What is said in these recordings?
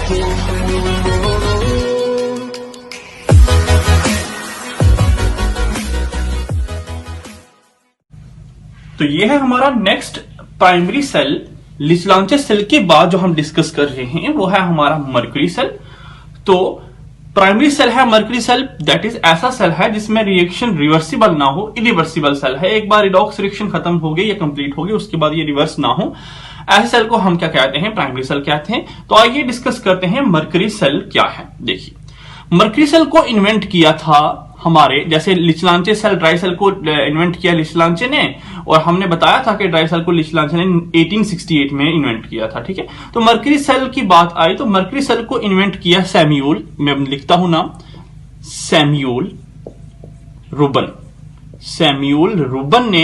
तो ये है हमारा नेक्स्ट प्राइमरी सेल। लीच-लांचे सेल के बाद जो हम डिस्कस कर रहे हैं वो है हमारा मर्करी सेल। तो प्राइमरी सेल है मर्करी सेल, दैट इज ऐसा सेल है जिसमें रिएक्शन रिवर्सिबल ना हो, इरिवर्सिबल सेल है। एक बार रिडॉक्स रिएक्शन खत्म हो गई या कंप्लीट हो गई उसके बाद ये रिवर्स ना हो, ऐसे सेल को हम क्या कहते हैं? प्राइमरी सेल कहते हैं। तो आइए डिस्कस करते हैं मर्करी सेल क्या है। देखिए, मर्करी सेल को इन्वेंट किया था हमारे, जैसे लीच-लांचे सेल ड्राई सेल को इन्वेंट किया लीच-लांचे ने, और हमने बताया था कि ड्राई सेल को लीच-लांचे ने 1868 में इन्वेंट किया था। ठीक है, तो मर्करी सेल की बात आई तो मर्करी सेल को इन्वेंट किया सैमुअल, मैं लिखता हूं नाम, सैमुअल रूबन। सैमुअल रूबन ने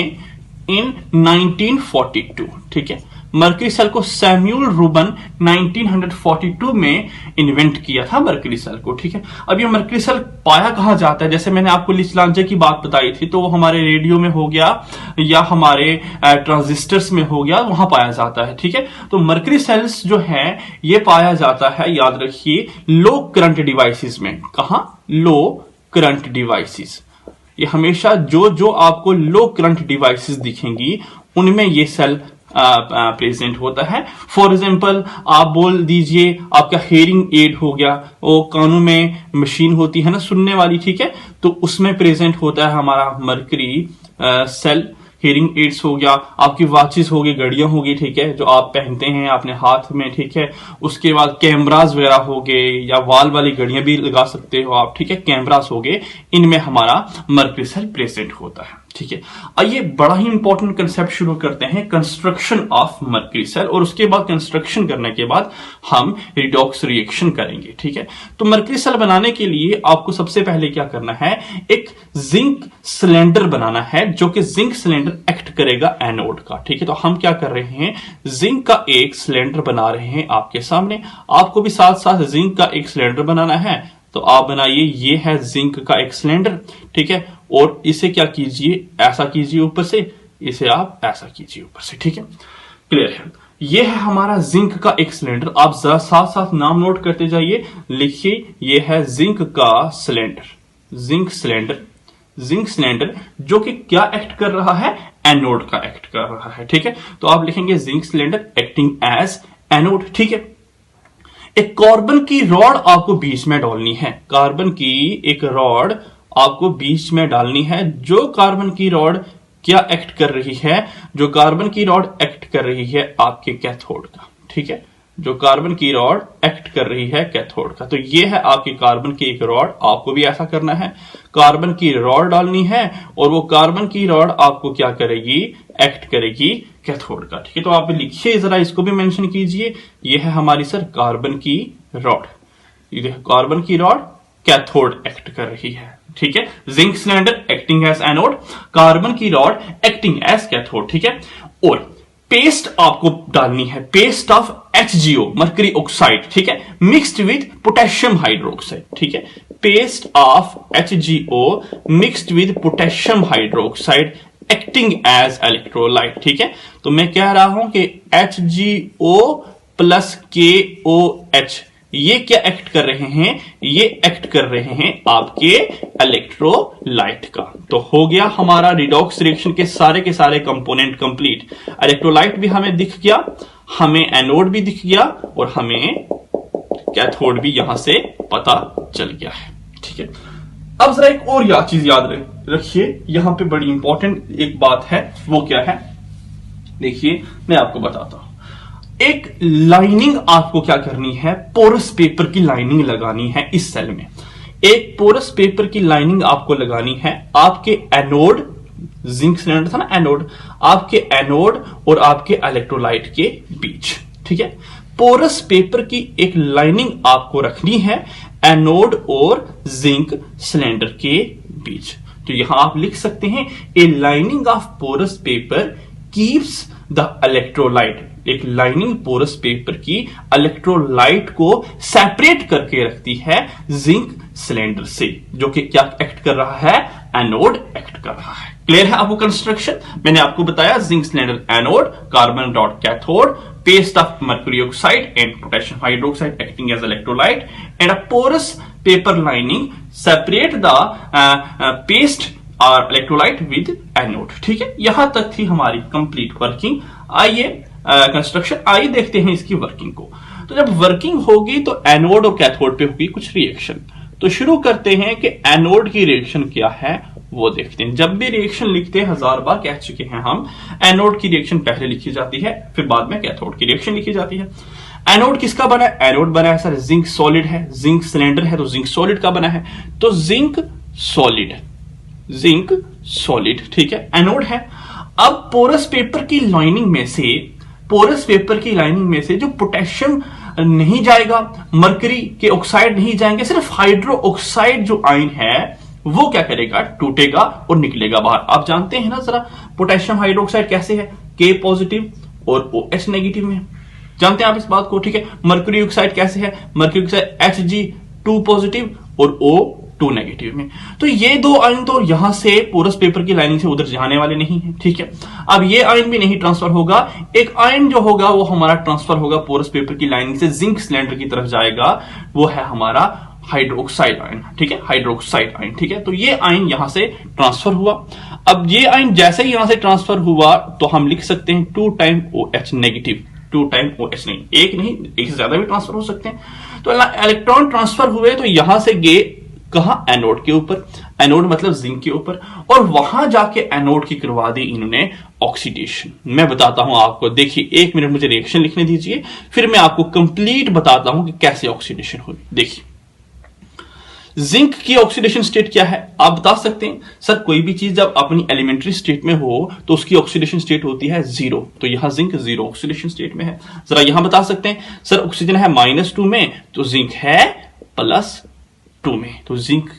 इन 1942, ठीक है, मर्करी सेल को सैमुअल रूबन 1942 में इन्वेंट किया था मर्करी सेल को। ठीक है, अब ये मर्करी सेल पाया कहां जाता है? जैसे मैंने आपको लीच-लांचे की बात बताई थी, तो वो हमारे रेडियो में हो गया या हमारे ट्रांजिस्टर्स में हो गया, वहां पाया जाता है। ठीक है, तो मर्करी सेल्स जो है ये पाया जाता है, याद रखिए, लो करंट डिवाइसेस में। कहां? लो करंट डिवाइसेस। ये हमेशा जो आपको लो करंट डिवाइसेस दिखेंगी उनमें ये सेल प्रेजेंट होता है। फॉर एग्जाम्पल आप बोल दीजिए आपका हेयरिंग एड हो गया, वो कानों में मशीन होती है ना सुनने वाली, ठीक है, तो उसमें प्रेजेंट होता है हमारा मर्करी सेल। हेयरिंग एड्स हो गया, आपकी वॉचेस हो गई, घड़ियां हो गई, ठीक है, जो आप पहनते हैं अपने हाथ में, ठीक है। उसके बाद कैमरास वगैरह हो गए, या वॉल वाली घड़ियां भी लगा सकते हो आप, ठीक है, कैमरास हो गए, इनमें हमारा मर्करी सेल प्रेजेंट होता है। ठीक है, आइए बड़ा ही इंपॉर्टेंट कंसेप्ट शुरू करते हैं, कंस्ट्रक्शन ऑफ मर्करी सेल, और उसके बाद कंस्ट्रक्शन करने के बाद हम रिडॉक्स रिएक्शन करेंगे। ठीक है, तो मर्करी सेल बनाने के लिए आपको सबसे पहले क्या करना है? एक जिंक सिलेंडर बनाना है, जो कि जिंक सिलेंडर एक्ट करेगा एनोड का। ठीक है, तो हम क्या कर रहे हैं? जिंक का एक सिलेंडर बना रहे हैं आपके सामने। आपको भी साथ साथ जिंक का एक सिलेंडर बनाना है, तो आप बनाइए। ये है जिंक का एक सिलेंडर, ठीक है, और इसे क्या कीजिए? ऐसा कीजिए ऊपर से, इसे आप ऐसा कीजिए ऊपर से। ठीक है, क्लियर है? ये है हमारा जिंक का एक सिलेंडर। आप साथ साथ नाम नोट करते जाइए, लिखिए, ये है जिंक का cylinder. Zinc cylinder, zinc cylinder जो कि क्या एक्ट कर रहा है? एनोड का एक्ट कर रहा है। ठीक है, तो आप लिखेंगे zinc cylinder acting as anode. ठीक है, एक कार्बन की रॉड आपको बीच में डालनी है। कार्बन की एक रॉड आपको बीच में डालनी है। जो कार्बन की रॉड क्या एक्ट कर रही है? जो कार्बन की रॉड एक्ट कर रही है आपके कैथोड का। ठीक है, जो कार्बन की रॉड एक्ट कर रही है कैथोड का, तो ये है आपकी कार्बन की एक रॉड। आपको भी ऐसा करना है, कार्बन की रॉड डालनी है, और वो कार्बन की रॉड आपको क्या करेगी? एक्ट करेगी कैथोड का। ठीक है, तो आप लिखिए जरा, इसको भी मेंशन कीजिए। ये है हमारी सर कार्बन की रॉड। ये देखो, कार्बन की रॉड कैथोड एक्ट कर रही है। ठीक है, zinc cylinder acting as anode, carbon की रॉड एक्टिंग एज कैथोड। ठीक है, और पेस्ट आपको डालनी है, paste of HgO mercury oxide, ठीक है, मिक्स्ड विद पोटेशियम हाइड्रोक्साइड। ठीक है, paste of HgO mixed with potassium hydroxide acting as electrolyte. ठीक है, तो मैं कह रहा हूं कि HgO प्लस KOH ये क्या एक्ट कर रहे हैं? ये एक्ट कर रहे हैं आपके इलेक्ट्रोलाइट का। तो हो गया हमारा रिडॉक्स रिएक्शन के सारे कंपोनेंट कंप्लीट। इलेक्ट्रोलाइट भी हमें दिख गया, हमें एनोड भी दिख गया, और हमें कैथोड भी यहां से पता चल गया है। ठीक है, अब जरा एक और चीज याद रखिए, यहां पे बड़ी इंपॉर्टेंट एक बात है। वो क्या है? देखिए, मैं आपको बताता हूं। एक लाइनिंग आपको क्या करनी है? पोरस पेपर की लाइनिंग लगानी है इस सेल में। एक पोरस पेपर की लाइनिंग आपको लगानी है आपके एनोड, जिंक सिलेंडर था ना एनोड, आपके एनोड और आपके इलेक्ट्रोलाइट के बीच। ठीक है, पोरस पेपर की एक लाइनिंग आपको रखनी है एनोड और जिंक सिलेंडर के बीच। तो यहां आप लिख सकते हैं, a lining of porous paper keeps the electrolyte. एक लाइनिंग पोरस पेपर की इलेक्ट्रोलाइट को सेपरेट करके रखती है जिंक सिलेंडर से, जो कि क्या एक्ट कर रहा है? एनोड एक्ट कर रहा है। क्लियर है आपको कंस्ट्रक्शन? मैंने आपको बताया zinc cylinder anode, carbon dot cathode, paste of mercury oxide and potassium hydroxide acting as electrolyte, and a porous paper lining separate the paste or electrolyte with anode. ठीक है, यहां तक थी हमारी कंप्लीट वर्किंग। आइए कंस्ट्रक्शन, आइए देखते हैं इसकी वर्किंग को। तो जब वर्किंग होगी तो एनोड और कैथोड पे होगी कुछ रिएक्शन। तो शुरू करते हैं कि एनोड की रिएक्शन क्या है वो देखते हैं। जब भी रिएक्शन लिखते हैं, 1000 बार कह चुके हैं हम, एनोड की रिएक्शन पहले लिखी जाती है, फिर बाद में कैथोड की रिएक्शन लिखी जाती है। एनोड किसका बना है? एनोड बना है सर जिंक सॉलिड है, जिंक सिलेंडर है तो जिंक सॉलिड का बना है, तो जिंक सॉलिड, ठीक है, एनोड है। अब पोरस पेपर की लाइनिंग में से जो पोटेशियम नहीं जाएगा, मरकरी के ऑक्साइड नहीं जाएंगे, सिर्फ हाइड्रो ऑक्साइड जो आयन है वो क्या करेगा? टूटेगा और निकलेगा बाहर। आप जानते हैं ना जरा पोटेशियम हाइड्रोक्साइड कैसे है? K पॉजिटिव और OH नेगेटिव में, जानते हैं आप इस बात को, ठीक है। मरकरी ऑक्साइड कैसे है? मरकरी ऑक्साइड Hg2 पॉजिटिव और O2 नेगेटिव में। तो ये दो आयन तो यहां से पोरस पेपर की लाइनिंग से उधर जाने वाले नहीं है, ठीक है। अब ये आयन भी नहीं ट्रांसफर होगा। एक आयन जो होगा वो हमारा ट्रांसफर होगा पोरस पेपर की लाइनिंग से जिंक सिलेंडर की तरफ जाएगा, वो है हमारा हाइड्रोक्साइड आयन, ठीक है, हाइड्रोक्साइड आयन, ठीक है। तो ये आयन यहां से ट्रांसफर हुआ। अब ये आयन जैसे ही यहां से ट्रांसफर हुआ तो हम लिख सकते हैं 2 time OH negative, 2 time OH नहीं, एक से ज्यादा भी ट्रांसफर हो सकते हैं। तो इलेक्ट्रॉन ट्रांसफर हुए तो यहां से गए कहां? एनोड के ऊपर, एनोड मतलब जिंक के ऊपर, और वहां जाके एनोड की करवा दी इन्होंने ऑक्सीडेशन। मैं बताता हूं आपको, देखिए 1 मिनट मुझे रिएक्शन लिखने दीजिए, फिर मैं आपको कंप्लीट बताता हूं कि कैसे ऑक्सीडेशन हुई। देखिए जिंक की ऑक्सीडेशन स्टेट क्या है आप बता सकते हैं? सर कोई भी चीज जब अपनी एलिमेंट्री स्टेट में हो तो उसकी ऑक्सीडेशन स्टेट होती है 0, तो यहां जिंक 0 ऑक्सीडेशन स्टेट में है। जरा यहां बता सकते हैं सर ऑक्सीजन है -2 में तो जिंक है +2 में, तो जिंक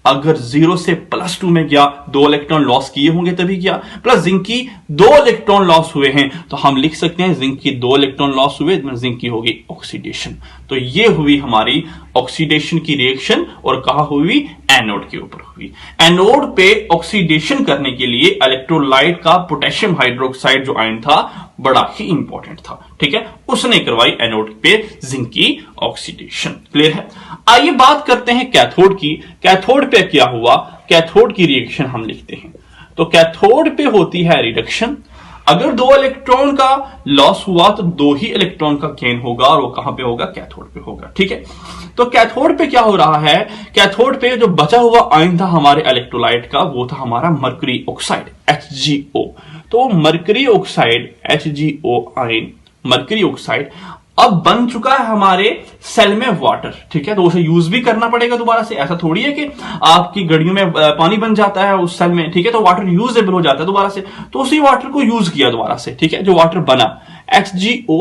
अगर 0 से +2 में गया, 2 इलेक्ट्रॉन लॉस किए होंगे तभी गया, प्लस जिंक की 2 इलेक्ट्रॉन लॉस हुए हैं तो हम लिख सकते हैं जिंक की 2 इलेक्ट्रॉन लॉस हुए, जिंक की होगी ऑक्सीडेशन। तो ये हुई हमारी ऑक्सीडेशन की रिएक्शन, और कहा हुई? एनोड के ऊपर हुई। एनोड पे ऑक्सीडेशन करने के लिए इलेक्ट्रोलाइट का पोटेशियम हाइड्रोक्साइड जो आयन था बड़ा ही इंपॉर्टेंट था, ठीक है, उसने करवाई एनोड पे जिंक की ऑक्सीडेशन। क्लियर है? आइए बात करते हैं कैथोड की। कैथोड पे क्या हुआ? कैथोड की रिएक्शन हम लिखते हैं। तो कैथोड पे होती है रिडक्शन। अगर 2 इलेक्ट्रॉन का लॉस हुआ तो 2 ही इलेक्ट्रॉन का गेन होगा, और वो कहां पे होगा? कैथोड पे होगा, ठीक है। तो कैथोड पे क्या हो रहा है? कैथोड पे जो बचा हुआ आयन था हमारे इलेक्ट्रोलाइट का वो था हमारा मरकरी ऑक्साइड HgO। तो mercury oxide HgO ion, mercury oxide अब बन चुका है हमारे सेल में वाटर, ठीक है। तो उसे यूज भी करना पड़ेगा दोबारा से। ऐसा थोड़ी है कि आपकी घड़ियों में पानी बन जाता है उस सेल में, ठीक है, तो वाटर यूजेबल हो जाता है दोबारा से। तो उसी वाटर को यूज किया दोबारा से, ठीक है। जो वाटर बना HgO,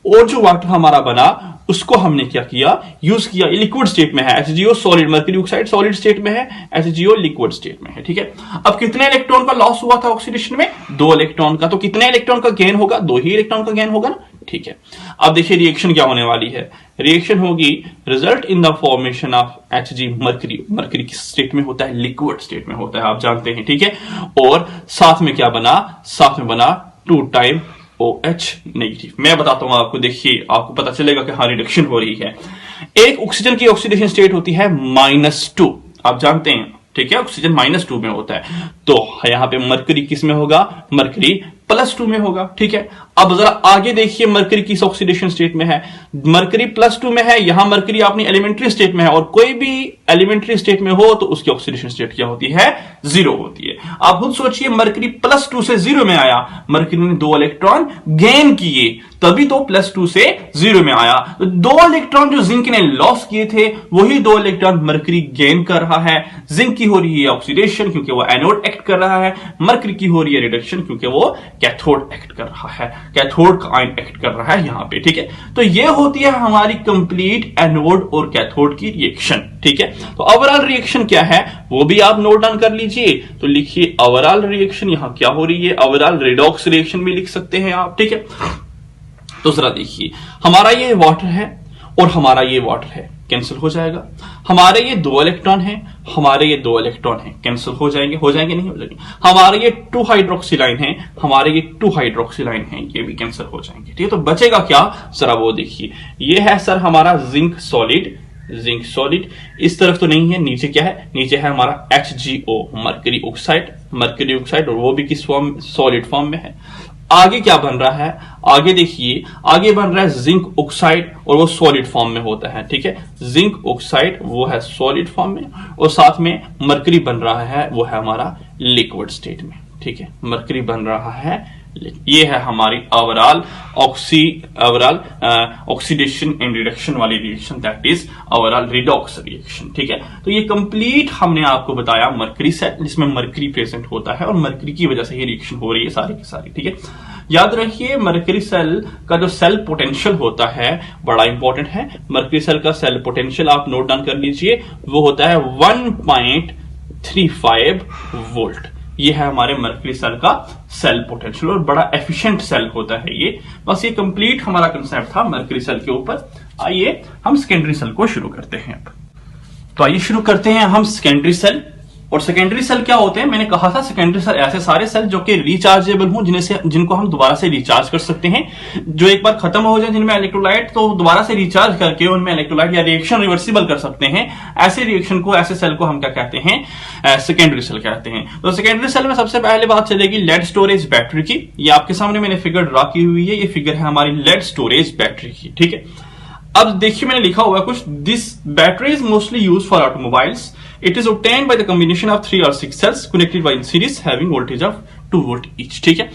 और जो वाटर हमारा बना उसको हमने क्या किया? यूज किया। लिक्विड स्टेट में है HgO solid, mercury oxide solid state में है, HgO लिक्विड स्टेट में है, ठीक है। अब कितने इलेक्ट्रॉन का लॉस हुआ था ऑक्सीडेशन में? 2 इलेक्ट्रॉन का। तो कितने इलेक्ट्रॉन का गेन होगा? 2 ही इलेक्ट्रॉन का गेन होगा ना, ठीक है। अब देखिए रिएक्शन क्या होने वाली है। रिएक्शन होगी result in the formation of Hg mercury. Mercury किस स्टेट में होता है? लिक्विड स्टेट में होता है, आप जानते हैं, ठीक है। और साथ में क्या बना? साथ में बना 2 टाइम OH नेगेटिव। मैं बताता हूं आपको, देखिए आपको पता चलेगा कि हाँ रिडक्शन हो रही है। एक ऑक्सीजन की ऑक्सीडेशन स्टेट होती है -2, आप जानते हैं, ठीक है, ऑक्सीजन -2 में होता है। तो यहां पे मरकरी किस में होगा? मरकरी +2 में होगा, ठीक है। अब जरा आगे देखिए मरकरी किस ऑक्सीडेशन स्टेट में है? मरकरी +2 में है। यहां मरकरी अपनी एलिमेंट्री स्टेट में है, और कोई भी एलिमेंट्री स्टेट में हो तो उसकी ऑक्सीडेशन स्टेट क्या होती है? 0 होती है। आप खुद सोचिए, मरकरी +2 से 0 में आया, मरकरी ने 2 इलेक्ट्रॉन गेन किए, तभी तो +2 से 0 में आया। तो 2 इलेक्ट्रॉन जो जिंक ने लॉस किए थे वही 2 इलेक्ट्रॉन मरकरी गेन कर रहा है। जिंक की हो रही है ऑक्सीडेशन क्योंकि वो एनोड एक्ट कर रहा है, मरकरी की हो रही है रिडक्शन क्योंकि वो कैथोड एक्ट कर रहा है, कैथोड का आयन एक्ट कर रहा है यहां पे, ठीक है। तो ये होती है हमारी कंप्लीट एनोड और कैथोड की रिएक्शन, ठीक है। तो ओवरऑल रिएक्शन क्या है वो भी आप नोट डाउन कर लीजिए। तो लिखिए ओवरऑल रिएक्शन यहां क्या हो रही है, ओवरऑल रिडॉक्स रिएक्शन भी लिख सकते हैं आप, ठीक है। तो जरा देखिए हमारा ये वाटर है, और हमारा ये वाटर है, कैंसिल हो जाएगा। हमारे ये 2 इलेक्ट्रॉन है, हमारे ये 2 इलेक्ट्रॉन है, कैंसिल हो जाएंगे नहीं हो जाएंगे। हमारे ये 2 हाइड्रोक्सिलाइन है, हमारे ये 2 हाइड्रोक्सिलाइन है, ये भी कैंसिल हो जाएंगे। ठीक है, तो बचेगा क्या, जरा वो देखिए। ये है सर हमारा जिंक सॉलिड। इस तरफ तो नहीं है, नीचे क्या है, नीचे है हमारा HgO मरकरी ऑक्साइड, और वो भी किस फॉर्म, सॉलिड फॉर्म में है। आगे क्या बन रहा है, आगे देखिए, आगे बन रहा है जिंक ऑक्साइड, और वो सॉलिड फॉर्म में होता है। ठीक है, जिंक ऑक्साइड वो है सॉलिड फॉर्म में, और साथ में मरकरी बन रहा है, वो है हमारा लिक्विड स्टेट में। ठीक है, मरकरी बन रहा है, ये है हमारी ओवरऑल ऑक्सीडेशन एंड रिडक्शन वाली reaction, that is overall redox reaction. ठीक है, तो ये कंप्लीट हमने आपको बताया मरकरी सेल, जिसमें मरकरी प्रेजेंट होता है और मरकरी की वजह से ये रिएक्शन हो रही है सारी की सारी। ठीक है, याद रखिए मरकरी सेल का जो सेल पोटेंशियल होता है बड़ा इंपॉर्टेंट है। मरकरी सेल का सेल पोटेंशियल आप नोट डाउन कर लीजिए, वो होता है 1.35 वोल्ट। ये है हमारे मरकरी सेल का सेल पोटेंशियल, और बड़ा एफिशिएंट सेल होता है ये। बस ये कंप्लीट हमारा कंसेप्ट था मरकरी सेल के ऊपर। आइए हम सेकेंडरी सेल को शुरू करते हैं अब। तो आइए शुरू करते हैं हम सेकेंडरी सेल। और सेकेंडरी सेल क्या होते हैं, मैंने कहा था सेकेंडरी सेल ऐसे सारे सेल जो कि रिचार्जेबल हों, जिनको हम दोबारा से रिचार्ज कर सकते हैं, जो एक बार खत्म हो जाए जिनमें इलेक्ट्रोलाइट, तो दोबारा से रिचार्ज करके उनमें इलेक्ट्रोलाइट या रिएक्शन रिवर्सिबल कर सकते हैं। ऐसे रिएक्शन को, ऐसे सेल को हम क्या कहते हैं, सेकेंडरी सेल कहते हैं। तो सेकेंडरी सेल में सबसे पहले बात चलेगी लेड स्टोरेज बैटरी की। ये आपके सामने मैंने फिगर ड्रा की हुई है, ये फिगर है हमारी लेड स्टोरेज बैटरी की। ठीक है, अब देखिए मैंने लिखा हुआ कुछ, this battery is mostly use for automobiles. It is obtained by the combination of 3 or 6 cells connected by in series having voltage of 2 volt each। ठीक है,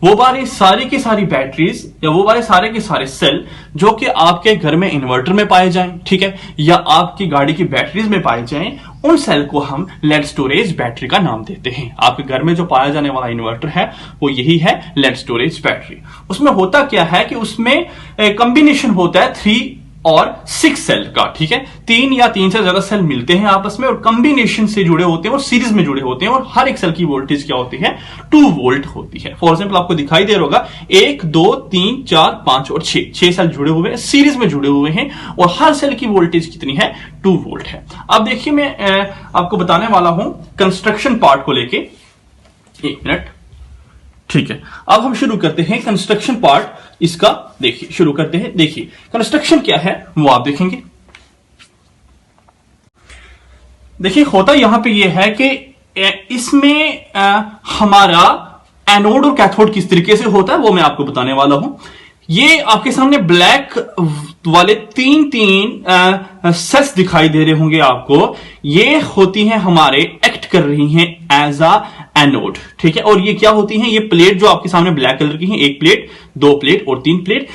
वो बारे सारी की सारी बैटरीज या वो बारे सारे के सारे सेल जो कि आपके घर में इन्वर्टर में पाए जाएं, ठीक है, या आपकी गाड़ी की बैटरीज में पाए जाएं, उन सेल को हम लेड स्टोरेज बैटरी का नाम देते हैं। आपके घर में जो पाया जाने वाला इन्वर्टर है वो यही है लेड स्टोरेज बैटरी। उसमें होता क्या है कि उसमें कॉम्बिनेशन होता है 3 और 6 सेल का। ठीक है, 3 या 3 से ज्यादा सेल मिलते हैं आपस में और कॉम्बिनेशन से जुड़े होते हैं और सीरीज में जुड़े होते हैं, और हर एक सेल की वोल्टेज क्या होती है, 2 वोल्ट होती है। फॉर एग्जाम्पल आपको दिखाई दे रहा होगा 1 2 3 4 5 और 6 सेल जुड़े हुए हैं, सीरीज में जुड़े हुए हैं, और हर सेल की वोल्टेज कितनी है, 2 वोल्ट है। अब देखिए मैं आपको बताने वाला हूं कंस्ट्रक्शन पार्ट को लेके, 1 मिनट। ठीक है, अब हम शुरू करते हैं कंस्ट्रक्शन पार्ट इसका। देखिए शुरू करते हैं। देखिए कंस्ट्रक्शन क्या है वो आप देखेंगे। देखिए होता यहां पे ये है कि इसमें हमारा एनोड और कैथोड किस तरीके से होता है वो मैं आपको बताने वाला हूं। ये आपके सामने ब्लैक वाले 3 सेल्स दिखाई दे रहे होंगे आपको, ये होती हैं हमारे एक्ट कर रही हैं एज अ एनोड। ठीक है, और ये क्या होती हैं, ये प्लेट जो आपके सामने ब्लैक कलर की हैं, 1 प्लेट 2 प्लेट और 3 प्लेट,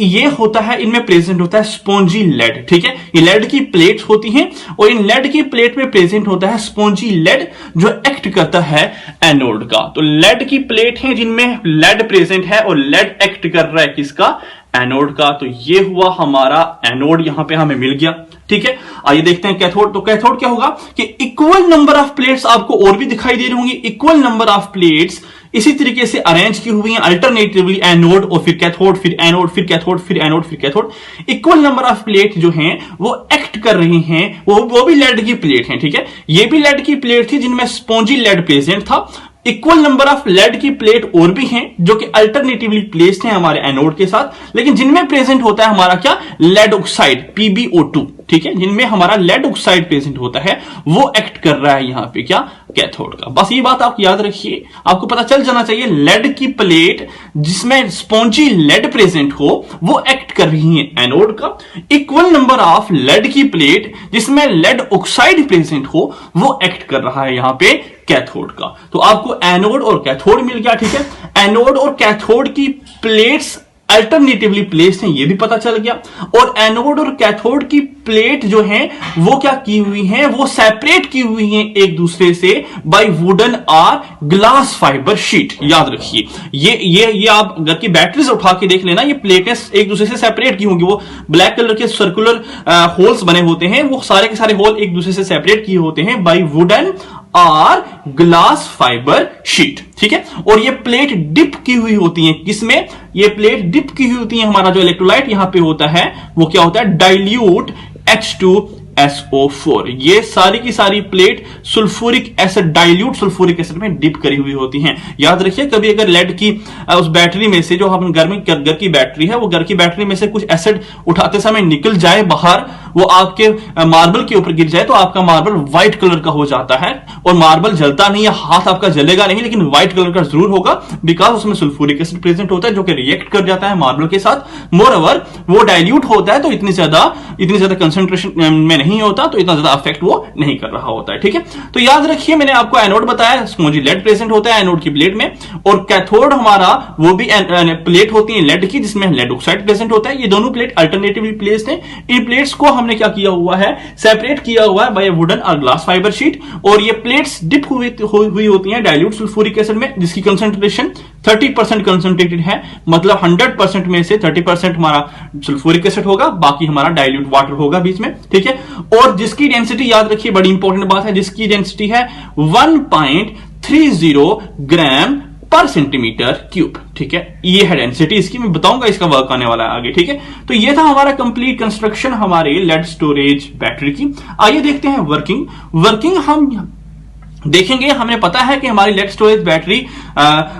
ये होता है, इनमें प्रेजेंट होता है स्पॉन्जी लेड। ठीक है, ये लेड की प्लेट्स होती हैं और इन लेड की प्लेट में प्रेजेंट होता है स्पॉन्जी लेड जो एक्ट करता है एनोड का। तो लेड की प्लेट है जिनमें लेड प्रेजेंट है और लेड एक्ट कर रहा है किसका, एनोड का। तो ये हुआ हमारा एनोड, यहां पे हमें मिल गया। ठीक है, आइए देखते हैं कैथोड। तो कैथोड क्या होगा कि इक्वल नंबर ऑफ प्लेट्स आपको और भी दिखाई दे रही होंगी, इक्वल नंबर ऑफ प्लेट्स इसी तरीके से अरेंज की हुई हैं अल्टरनेटिवली, एनोड और फिर कैथोड, फिर एनोड, फिर कैथोड, फिर एनोड, फिर cathode. Equal number of plate जो हैं वो एक्ट कर रही हैं, वो भी लेड की प्लेट हैं। ठीक है, ये भी लेड की प्लेट थी जिनमें स्पॉन्जी लेड प्रेजेंट था। इक्वल नंबर ऑफ लेड की प्लेट और भी हैं जो कि अल्टरनेटिवली प्लेस्ड हैं हमारे एनोड के साथ, लेकिन जिनमें प्रेजेंट होता है हमारा क्या, लेड ऑक्साइड PbO2। ठीक है, जिनमें हमारा लेड ऑक्साइड प्रेजेंट होता है, वो एक्ट कर रहा है यहां पे क्या, कैथोड का। बस ये बात आप याद रखिए, आपको पता चल जाना चाहिए लेड की प्लेट जिसमें स्पॉन्जी लेड प्रेजेंट हो वो एक्ट कर रही है एनोड का। इक्वल नंबर ऑफ लेड की प्लेट जिसमें लेड ऑक्साइड प्रेजेंट हो वो एक्ट कर रहा है यहां पे कैथोड का। तो आपको एनोड और कैथोड मिल गया। ठीक है, एनोड और कैथोड की प्लेट्स अल्टरनेटिवली प्लेस्ड हैं, ये भी पता चल गया। और एनोड और कैथोड की प्लेट जो हैं वो क्या की हुई हैं, वो सेपरेट की हुई हैं एक दूसरे से बाय वुडन और ग्लास फाइबर शीट। याद रखिए, ये आप घर की बैटरीज उठा के देख लेना, ये प्लेटें एक दूसरे से सेपरेट की होंगी। वो ब्लैक कलर के सर्कुलर होल्स बने होते हैं, वो सारे के सारे होल एक दूसरे से सेपरेट किए होते हैं बाय वुडन और ग्लास फाइबर शीट। ठीक है, और ये प्लेट डिप की हुई होती है। किसमें? ये प्लेट डिप की हुई होती है। हमारा जो इलेक्ट्रोलाइट यहां पे होता है वो क्या होता है? Dilute H2SO4। ये सारी की सारी plate sulphuric acid, dilute sulphuric acid में डिप करी हुई होती हैं। याद रखिए, कभी अगर लेड की उस बैटरी में से, जो हम घर की बैटरी है, वो घर की बैटरी में से कुछ एसिड उठाते समय निकल जाए बाहर, वो आपके मार्बल के ऊपर गिर जाए, तो आपका मार्बल व्हाइट कलर का हो जाता है। और मार्बल जलता नहीं है, हाथ आपका जलेगा नहीं, लेकिन व्हाइट कलर का जरूर होगा, बिकॉज उसमें सल्फ्यूरिक एसिड प्रेजेंट होता है जो कि रिएक्ट कर जाता है मार्बल के साथ। मोर ओवर वो डाइल्यूट होता है, तो इतनी ज्यादा कंसंट्रेशन में नहीं होता, तो इतना ज्यादा अफेक्ट वो नहीं कर रहा होता है। ठीक है, तो याद रखिए, मैंने आपको एनोड बताया, स्पॉन्जी लेड प्रेजेंट होता है एनोड की प्लेट में, और कैथोड हमारा वो भी प्लेट होती है लेड की, जिसमें लेड ऑक्साइड प्रेजेंट होता है। ये दोनों प्लेट अल्टरनेटिवली प्लेस्ड हैं। इन प्लेट्स को हमने क्या किया हुआ है? सेपरेट किया हुआ है बाय वुडन और ग्लास फाइबर शीट। और ये प्लेट्स डिप हुई होती हैं डाइल्यूट सल्फ्यूरिक एसिड में, जिसकी कंसंट्रेशन 30% कंसंट्रेटेड है। मतलब 100% में से 30% हमारा सल्फ्यूरिक एसिड होगा, बाकी हमारा डाइल्यूट वाटर होगा बीच में। ठीक है, और जिसकी डेंसिटी याद रखिए, बड़ी इंपॉर्टेंट बात है, जिसकी डेंसिटी है 1.30 ग्राम पर सेंटीमीटर क्यूब। ठीक है, ये है डेंसिटी इसकी, मैं बताऊंगा इसका वर्क आने वाला है आगे। ठीक है, तो ये था हमारा कंप्लीट कंस्ट्रक्शन हमारे लेड स्टोरेज बैटरी की। आइए देखते हैं वर्किंग हम देखेंगे। हमें पता है कि हमारी लेड स्टोरेज बैटरी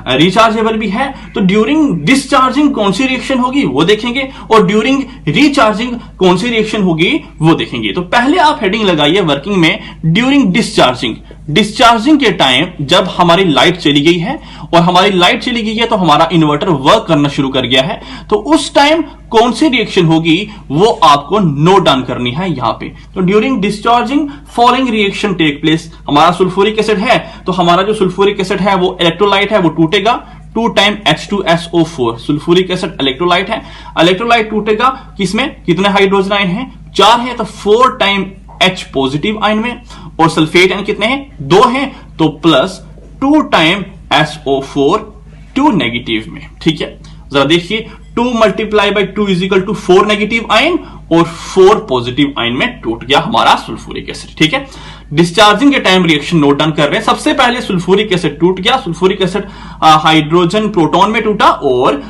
रिचार्जेबल भी है, तो ड्यूरिंग डिस्चार्जिंग कौन सी रिएक्शन होगी वो देखेंगे, और ड्यूरिंग रिचार्जिंग कौन सी रिएक्शन होगी वो देखेंगे। तो पहले आप हेडिंग लगाइए वर्किंग में, ड्यूरिंग डिस्चार्जिंग के टाइम जब हमारी लाइट चली गई है, और हमारी लाइट चली गई है तो हमारा इन्वर्टर वर्क करना शुरू कर गया है, तो उस टाइम कौन सी रिएक्शन होगी वो आपको नोट डाउन करनी है यहां पे। तो during discharging following reaction take place. हमारा सल्फ्यूरिक एसिड है, तो हमारा जो सल्फ्यूरिक एसिड है वो इलेक्ट्रोलाइट है, वो टूटेगा 2 time H2SO4। Sulphuric acid electrolyte है, इलेक्ट्रोलाइट टूटेगा किसमें? कितने हाइड्रोजन आयन है? 4 है, तो 4 टाइम H पॉजिटिव आयन में, और सल्फेट आयन कितने हैं? 2 हैं, तो प्लस 2 टाइम SO4 2 नेगेटिव में। ठीक है, जरा देखिए, 2 multiply by 2 is equal to 4 negative ion, और 4 पॉजिटिव आयन में टूट गया हमारा सल्फ्यूरिक एसिड। ठीक है, डिस्चार्जिंग के टाइम रिएक्शन नोट डाउन कर रहे हैं। सबसे पहले सल्फ्यूरिक एसिड टूट गया, सल्फ्यूरिक एसिड हाइड्रोजन प्रोटॉन में टूटा, और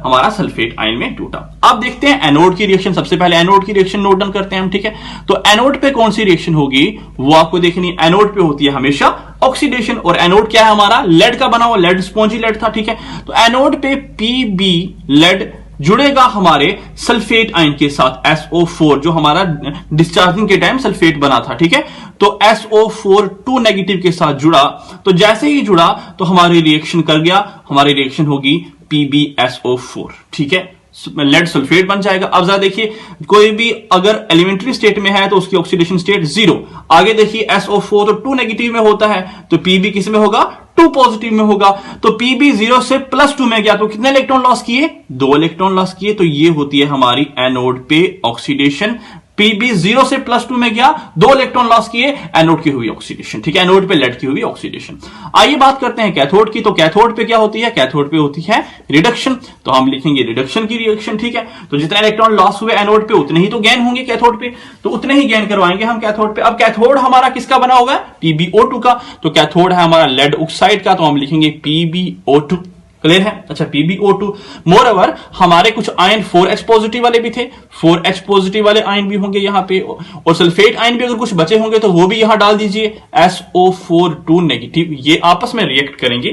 हमारा सल्फेट आयन में टूटा। अब देखते हैं एनोड की रिएक्शन। सबसे पहले एनोड की रिएक्शन नोट डाउन करते हैं हम। ठीक है, तो एनोड पे कौन सी रिएक्शन होगी वो आपको देखनी। एनोड पे होती है हमेशा ऑक्सीडेशन, और एनोड क्या है हमारा? लेड का बना हुआ, लेड स्पॉन्जी लेड था। ठीक है, तो एनोड पे पीबी लेड जुड़ेगा हमारे सल्फेट आयन के साथ, SO4, जो हमारा डिस्चार्जिंग के टाइम सल्फेट बना था। ठीक है, तो SO4 2 नेगेटिव के साथ जुड़ा, तो जैसे ही जुड़ा तो हमारी रिएक्शन कर गया, हमारी रिएक्शन होगी PbSO4। ठीक है, लेड सल्फेट बन जाएगा। अब जरा देखिए, कोई भी अगर एलिमेंट्री स्टेट में है तो उसकी ऑक्सीडेशन स्टेट 0। आगे देखिए, SO4 तो 2 नेगेटिव में होता है, तो Pb किस में होगा? 2 पॉजिटिव में होगा। तो Pb 0 से +2 में गया, तो कितने इलेक्ट्रॉन लॉस किए? 2 इलेक्ट्रॉन लॉस किए। तो ये होती है हमारी एनोड पे ऑक्सीडेशन। Pb 0 से +2 में गया, 2 इलेक्ट्रॉन लॉस किए, एनोड की हुई ऑक्सीडेशन। ठीक है, एनोड पे लेड की हुई ऑक्सीडेशन। आइए बात करते हैं कैथोड की। तो कैथोड पे क्या होती है? कैथोड पे होती है रिडक्शन, तो हम लिखेंगे रिडक्शन की रिएक्शन। ठीक है, तो जितने इलेक्ट्रॉन लॉस हुए एनोड पे, उतने ही तो गेन होंगे कैथोड पे, तो उतने ही गेन करवाएंगे हम कैथोड पे। अब कैथोड हमारा किसका बना होगा? PbO2 का। तो कैथोड है हमारा लेड ऑक्साइड का, तो हम लिखेंगे PbO2। क्लियर है? अच्छा, PbO2। मोर ओवर हमारे कुछ आयन 4H पॉजिटिव वाले भी थे, 4H पॉजिटिव वाले आयन भी होंगे यहां पे, और सल्फेट आयन भी अगर कुछ बचे होंगे तो वो भी यहां डाल दीजिए, SO4 2 नेगेटिव। ये आपस में रिएक्ट करेंगे।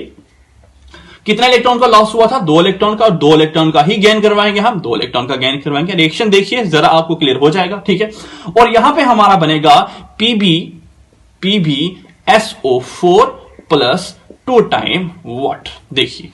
कितना इलेक्ट्रॉन का लॉस हुआ था? 2 इलेक्ट्रॉन का, और 2 इलेक्ट्रॉन का ही गेन करवाएंगे हम, 2 इलेक्ट्रॉन का गेन करवाएंगे। रिएक्शन देखिए जरा, आपको क्लियर हो जाएगा। ठीक है, और यहां पे हमारा बनेगा PbSO4 प्लस 2 टाइम वॉट। देखिए,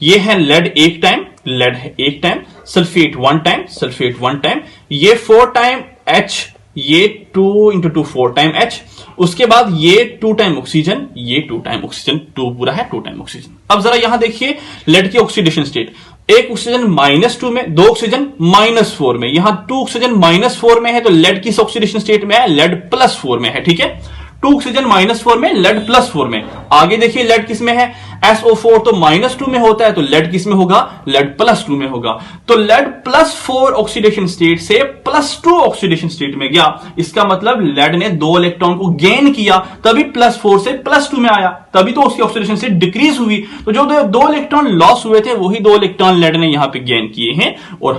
ये है लेड एक टाइम, लेड है एक time, sulphate 1 time, sulphate 1 time, ये 4 टाइम H, ये 2 × 2 4 टाइम H, उसके बाद ये 2 टाइम ऑक्सीजन, ये 2 टाइम ऑक्सीजन, 2 पूरा है 2 टाइम ऑक्सीजन। अब जरा यहां देखिए लेड की ऑक्सीडेशन स्टेट, एक ऑक्सीजन -2 में, 2 ऑक्सीजन -4 में, यहां 2 ऑक्सीजन -4 में है, तो लेड किस ऑक्सीडेशन स्टेट में है? लेड +4 में है। ठीक है, टू ऑक्सीजन -4 में, लेड +4 में। आगे देखिए लेड किस में है, SO4 तो -2 में होता है, तो लेड किस में होगा, लेड +2 में होगा। तो लेड +4 ऑक्सीडेशन स्टेट से +2 ऑक्सीडेशन स्टेट में गया, इसका मतलब लेड ने 2 इलेक्ट्रॉन को गेन किया, तभी +4 से +2 में आया, तभी तो उसकी ऑक्सीडेशन स्टेट डिक्रीज हुई। तो जो 2 इलेक्ट्रॉन लॉस हुए थे वही 2 इलेक्ट्रॉन लेड ने यहां पे गेन किए हैं, और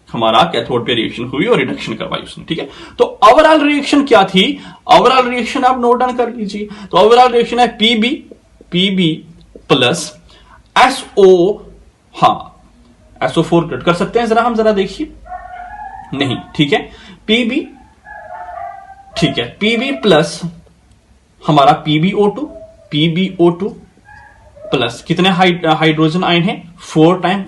हमारा कैथोड पे रिएक्शन हुई और रिडक्शन करवाई उसने, ठीक है। तो ओवरऑल रिएक्शन क्या थी, ओवरऑल रिएक्शन आप नोट डाउन कर लीजिए। तो ओवरऑल रिएक्शन है पीबी प्लस SO, SO4 कर सकते हैं हम जरा देखिए, नहीं, ठीक है, पीबी, ठीक है, पीबी प्लस हमारा PbO2 प्लस कितने हाइड्रोजन आयन है, 4 टाइम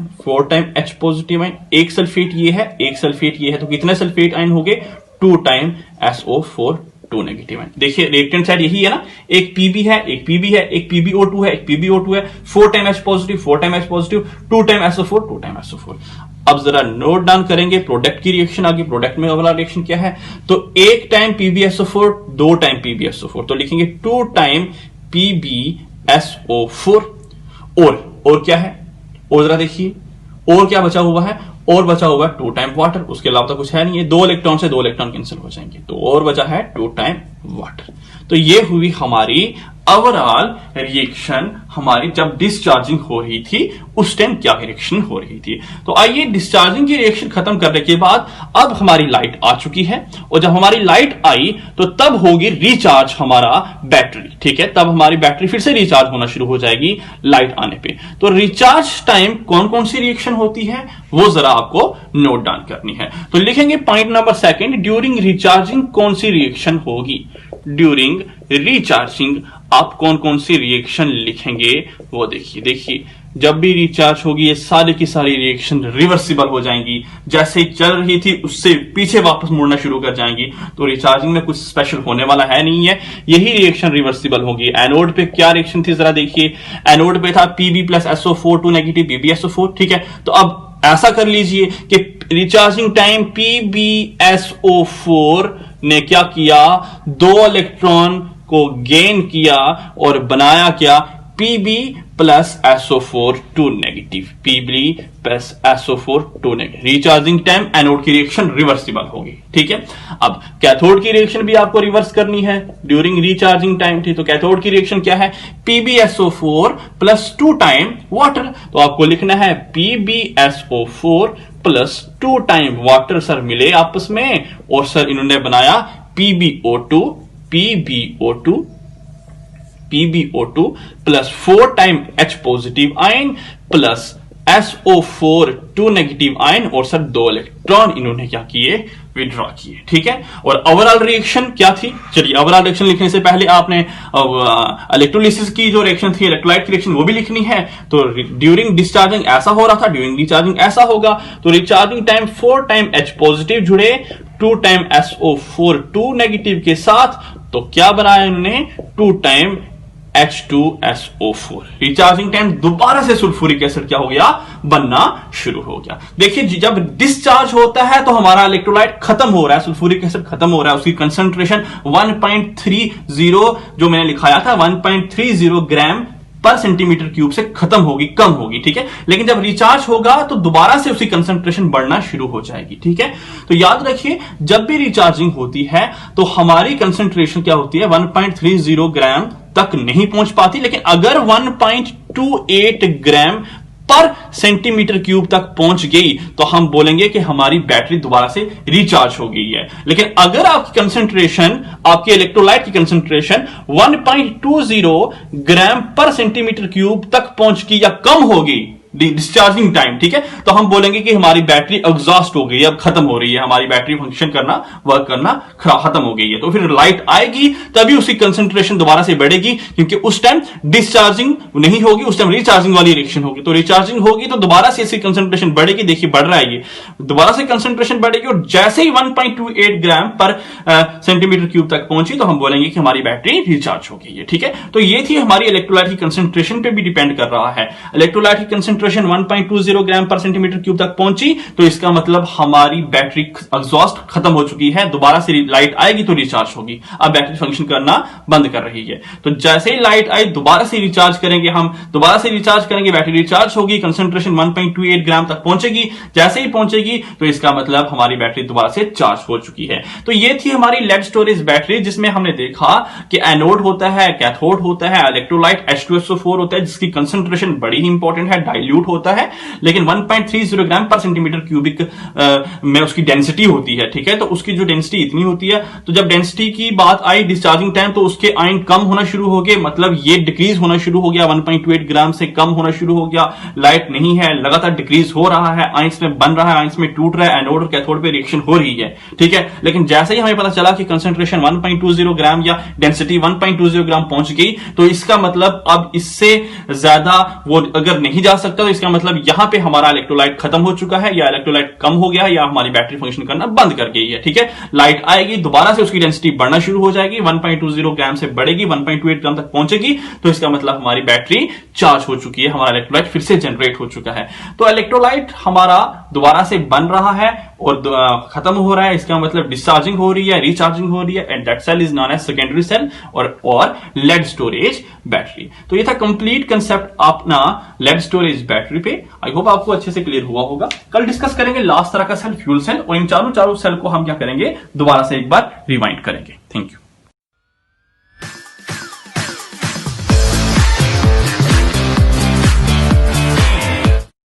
H पॉजिटिव आयन, एक सल्फेट ये है, एक सल्फेट ये है, तो कितने सल्फेट आयन हो गए, 2 टाइम SO4 2 नेगेटिव आयन। देखिए रिएक्टेंट साइड यही है ना, एक PB है, एक PB है, एक PbO2 है, एक PbO2 है, 4 time H positive, 4 time H positive, 2 time SO4, 2 time SO4। अब जरा नोट डाउन करेंगे प्रोडक्ट की रिएक्शन आगे, प्रोडक्ट में ओवरऑल रिएक्शन क्या है, तो 1 टाइम PbSO4, 2 टाइम PbSO4, तो लिखेंगे 2 टाइम PbSO4, और क्या है, और जरा देखिए और क्या बचा हुआ है, और बचा हुआ है 2 टाइम वाटर, उसके अलावा तो कुछ है नहीं है, 2 इलेक्ट्रॉन से 2 इलेक्ट्रॉन कैंसिल हो जाएंगे, तो और बचा है 2 टाइम वाटर। तो ये हुई हमारी ओवरऑल रिएक्शन, हमारी जब डिस्चार्जिंग हो रही थी उस टाइम क्या रिएक्शन हो रही थी। तो आइए डिस्चार्जिंग की रिएक्शन खत्म करने के बाद अब हमारी लाइट आ चुकी है, और जब हमारी लाइट आई तो तब होगी रिचार्ज हमारा बैटरी, ठीक है, तब हमारी बैटरी फिर से रिचार्ज होना शुरू हो जाएगी लाइट आने पे। तो रिचार्ज टाइम कौन कौन सी रिएक्शन होती है वो जरा आपको नोट डाउन करनी है। तो लिखेंगे पॉइंट नंबर 2, ड्यूरिंग रिचार्जिंग कौन सी रिएक्शन होगी, ड्यूरिंग रिचार्जिंग आप कौन कौन सी रिएक्शन लिखेंगे वो देखिए जब भी रिचार्ज होगी ये सारी की सारी रिएक्शन रिवर्सिबल हो जाएंगी, जैसे चल रही थी उससे पीछे वापस मुड़ना शुरू कर जाएंगी। तो रिचार्जिंग में कुछ स्पेशल होने वाला है नहीं है, यही रिएक्शन रिवर्सिबल होगी। एनोड पे क्या रिएक्शन थी जरा देखिए, एनोड पे था Pb plus SO4 2 negative PbSO4, ठीक है। तो अब ऐसा कर लीजिए कि रिचार्जिंग टाइम PbSO4 ने क्या किया, 2 इलेक्ट्रॉन को गेन किया और बनाया क्या, Pb plus SO4 2 negative, Pb plus SO4 2 negative. Recharging time anode की रिएक्शन रिवर्सिबल होगी, ठीक है। अब कैथोड की रिएक्शन भी आपको रिवर्स करनी है ड्यूरिंग रिचार्जिंग टाइम थी, तो कैथोड की रिएक्शन क्या है, PbSO4 प्लस 2 टाइम वाटर। तो आपको लिखना है PbSO4 plus 2 time water, sir मिले आपस में और सर इन्होंने बनाया PbO2 plus 4 time H positive ion plus SO4 2 negative ion, और सर 2 इलेक्ट्रॉन इन्होंने क्या किए, विड्रॉ किए, ठीक है। और ओवरऑल रिएक्शन क्या थी, चलिए ओवरऑल रिएक्शन लिखने से पहले आपने इलेक्ट्रोलिसिस की जो रिएक्शन थी, इलेक्ट्रोलाइट की रिएक्शन, वो भी लिखनी है। तो ड्यूरिंग डिस्चार्जिंग ऐसा हो रहा था, ड्यूरिंग रिचार्जिंग ऐसा होगा। तो recharging time 4 time H positive जुड़े 2 टाइम SO4 2 नेगेटिव के साथ, तो क्या बनाया इन्होंने, 2 टाइम H2SO4। रिचार्जिंग टाइम दोबारा से सल्फ्यूरिक एसिड क्या हो गया, बनना शुरू हो गया। देखिए जब डिस्चार्ज होता है तो हमारा इलेक्ट्रोलाइट खत्म हो रहा है, सल्फ्यूरिक एसिड खत्म हो रहा है, उसकी कंसंट्रेशन 1.30 जो मैंने लिखाया था 1.30 ग्राम पर सेंटीमीटर क्यूब से खत्म होगी, कम होगी, ठीक है। लेकिन जब रिचार्ज होगा तो दोबारा से उसकी कंसंट्रेशन बढ़ना शुरू हो जाएगी, ठीक है। तो याद रखिए जब भी रिचार्जिंग होती है तो हमारी कंसंट्रेशन क्या होती है, 1.30 ग्राम तक नहीं पहुंच पाती, लेकिन अगर 1.28 ग्राम पर सेंटीमीटर क्यूब तक पहुंच गई तो हम बोलेंगे कि हमारी बैटरी दोबारा से रिचार्ज हो गई है। लेकिन अगर आपकी कंसंट्रेशन, आपके इलेक्ट्रोलाइट की कंसंट्रेशन 1.20 ग्राम पर सेंटीमीटर क्यूब तक पहुंच गई या कम हो गई डिस्चार्जिंग टाइम, ठीक है, तो हम बोलेंगे कि हमारी बैटरी एग्जॉस्ट हो गई है, अब खत्म हो रही है, हमारी बैटरी फंक्शन करना, वर्क करना खत्म हो गई है। तो फिर लाइट आएगी तभी उसकी कंसंट्रेशन दोबारा से बढ़ेगी, क्योंकि उस टाइम डिस्चार्जिंग नहीं होगी, उस टाइम रिचार्जिंग वाली रिएक्शन होगी। तो रिचार्जिंग होगी तो दोबारा से इसकी कंसंट्रेशन बढ़ेगी, देखिए बढ़ रहा है ये, दोबारा से कंसंट्रेशन बढ़ेगी और जैसे ही 1.28 ग्राम पर सेंटीमीटर क्यूब तक पहुंची तो हम बोलेंगे कि हमारी बैटरी रिचार्ज हो गई है, ठीक है। तो ये थी हमारी इलेक्ट्रोलाइट की कंसंट्रेशन पे भी डिपेंड कर रहा है। इलेक्ट्रोलाइट की कंसंट्रेशन कंसंट्रेशन 1.20 ग्राम पर सेंटीमीटर क्यूब तक पहुंची, तो इसका मतलब हमारी बैटरी एग्जॉस्ट खत्म हो चुकी है, दोबारा से लाइट आएगी तो रिचार्ज होगी। अब बैटरी फंक्शन करना बंद कर रही है, तो जैसे ही लाइट आई दोबारा से रिचार्ज करेंगे, हम दोबारा से रिचार्ज करेंगे, बैटरी रिचार्ज होगी, कंसंट्रेशन 1.28 ग्राम तक पहुंचेगी। जैसे ही पहुंचेगी तो इसका मतलब हमारी बैटरी दोबारा से चार्ज हो चुकी है। तो ये थी हमारी लेड स्टोरेज बैटरी, जिसमें हमने देखा कि एनोड होता है, कैथोड होता है, इलेक्ट्रोलाइट H2SO4 होता है, जिसकी कंसंट्रेशन बड़ी ही इंपॉर्टेंट है, डाइल्यूट होता है, लेकिन 1.30 ग्राम पर सेंटीमीटर क्यूबिक में उसकी डेंसिटी होती है। ठीक है, तो उसकी जो डेंसिटी इतनी होती है, तो जब डेंसिटी की बात आई डिस्चार्जिंग टाइम, तो उसके आयन कम होना शुरू हो गए, मतलब ये डिक्रीज होना शुरू हो गया, 1.28 ग्राम से कम होना शुरू हो गया, लाइट नहीं है, लगातार डिक्रीज हो रहा है, आयंस में बन रहा है, आयंस में टूट रहा है, एनोड और कैथोड पे रिएक्शन हो रही है। ठीक है, लेकिन जैसे ही हमें पता चला कि कंसंट्रेशन 1.20 ग्राम या डेंसिटी 1.20 ग्राम पहुंच गई, तो इसका मतलब अब इससे ज्यादा वो अगर नहीं जा सकता, तो इसका मतलब यहां पे हमारा इलेक्ट्रोलाइट खत्म हो चुका है, या इलेक्ट्रोलाइट कम हो गया, या हमारी बैटरी फंक्शन करना बंद कर गई है। ठीक है, लाइट आएगी, दोबारा से उसकी डेंसिटी बढ़ना शुरू हो जाएगी, 1.20 ग्राम से बढ़ेगी, 1.28 ग्राम तक पहुंचेगी, तो इसका मतलब हमारी बैटरी चार्ज हो चुकी है, हमारा इलेक्ट्रोलाइट फिर से जनरेट हो चुका है। तो इलेक्ट्रोलाइट हमारा दोबारा से बन रहा है और खत्म हो रहा है, इसका मतलब डिस्चार्जिंग हो रही है, रिचार्जिंग हो रही है, and that cell is known as secondary cell और लेड स्टोरेज बैटरी। तो ये था कंप्लीट कंसेप्ट अपना लेड स्टोरेज बैटरी पे। आई होप आपको अच्छे से क्लियर हुआ होगा। कल डिस्कस करेंगे लास्ट तरह का सेल, फ्यूल सेल, और इन चारों सेल को हम क्या करेंगे, दोबारा से एक बार रिवाइंड करेंगे। Thank you.